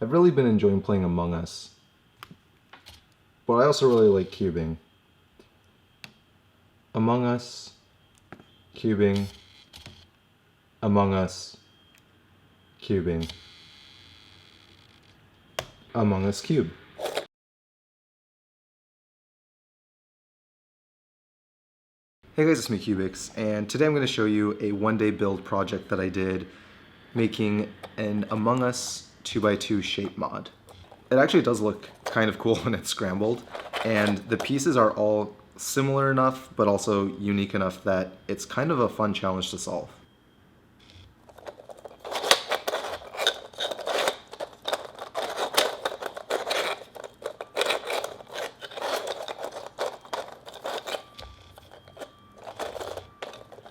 I've really been enjoying playing Among Us, but I also really like cubing. Among Us, cubing, Among Us, cubing, Among Us cube. Hey guys, it's me cyoubx, and today I'm going to show you a one-day build project that I did making an Among Us 2x2 shape mod. It actually does look kind of cool when it's scrambled, and the pieces are all similar enough but also unique enough that it's kind of a fun challenge to solve.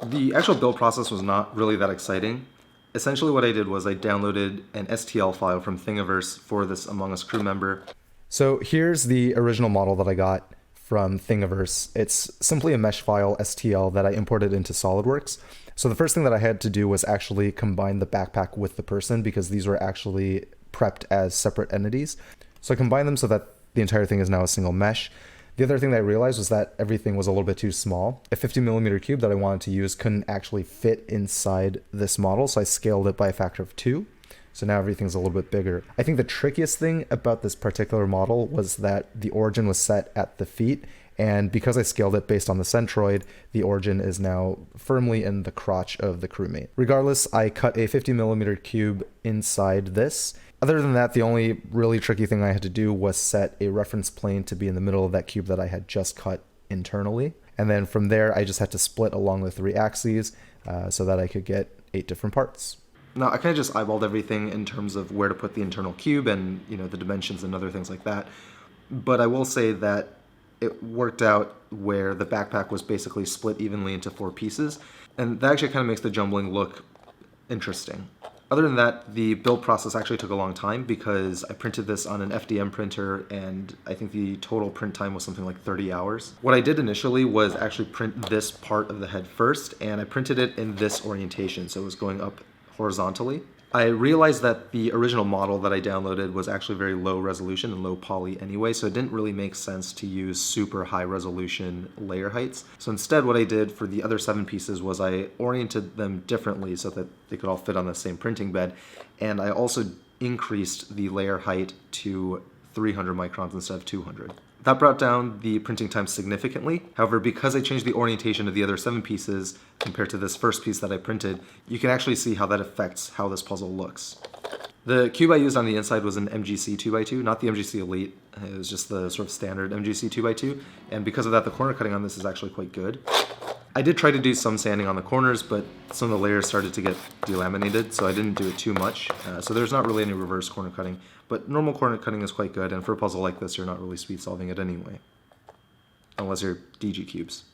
The actual build process was not really that exciting. Essentially what I did was I downloaded an STL file from Thingiverse for this Among Us crew member. So here's the original model that I got from Thingiverse. It's simply a mesh file STL that I imported into SolidWorks. So the first thing that I had to do was actually combine the backpack with the person because these were actually prepped as separate entities. So I combined them so that the entire thing is now a single mesh. The other thing that I realized was that everything was a little bit too small. A 50mm cube that I wanted to use couldn't actually fit inside this model, so I scaled it by a factor of 2. So now everything's a little bit bigger. I think the trickiest thing about this particular model was that the origin was set at the feet, and because I scaled it based on the centroid, the origin is now firmly in the crotch of the crewmate. Regardless, I cut a 50mm cube inside this. Other than that, the only really tricky thing I had to do was set a reference plane to be in the middle of that cube that I had just cut internally. And then from there, I just had to split along the 3 axes so that I could get 8 different parts. Now, I kind of just eyeballed everything in terms of where to put the internal cube and, the dimensions and other things like that. But I will say that it worked out where the backpack was basically split evenly into 4 pieces. And that actually kind of makes the jumbling look interesting. Other than that, the build process actually took a long time because I printed this on an FDM printer and I think the total print time was something like 30 hours. What I did initially was actually print this part of the head first, and I printed it in this orientation, so it was going up horizontally. I realized that the original model that I downloaded was actually very low resolution and low poly anyway, so it didn't really make sense to use super high resolution layer heights. So instead what I did for the other 7 pieces was I oriented them differently so that they could all fit on the same printing bed, and I also increased the layer height to 300 microns instead of 200. That brought down the printing time significantly. However, because I changed the orientation of the other 7 pieces compared to this first piece that I printed, you can actually see how that affects how this puzzle looks. The cube I used on the inside was an MGC 2x2, not the MGC Elite. It was just the sort of standard MGC 2x2, and because of that, the corner cutting on this is actually quite good. I did try to do some sanding on the corners, but some of the layers started to get delaminated, so I didn't do it too much. So there's not really any reverse corner cutting, but normal corner cutting is quite good, and for a puzzle like this, you're not really speed solving it anyway. Unless you're DG cubes.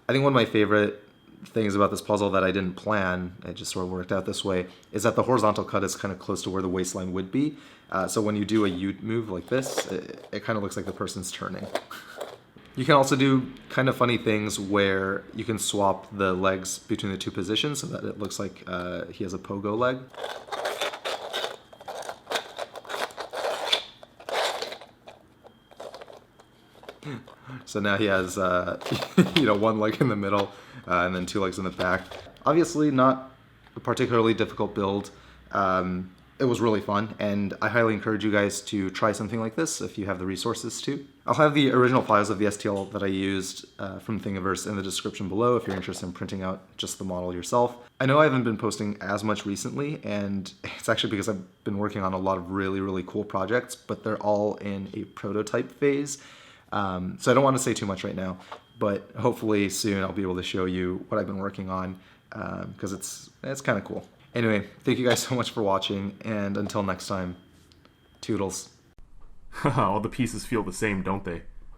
I think one of my favorite things about this puzzle that I didn't plan, it just sort of worked out this way, is that the horizontal cut is kind of close to where the waistline would be. So when you do a U move like this, it kind of looks like the person's turning. You can also do kind of funny things where you can swap the legs between the 2 positions so that it looks like he has a pogo leg. So now he has, 1 leg in the middle and then 2 legs in the back. Obviously not a particularly difficult build. It was really fun, and I highly encourage you guys to try something like this if you have the resources to. I'll have the original files of the STL that I used from Thingiverse in the description below if you're interested in printing out just the model yourself. I know I haven't been posting as much recently, and it's actually because I've been working on a lot of really, really cool projects, but they're all in a prototype phase. So I don't want to say too much right now, but hopefully soon I'll be able to show you what I've been working on because it's kind of cool. Anyway, thank you guys so much for watching, and until next time, toodles. All the pieces feel the same, don't they?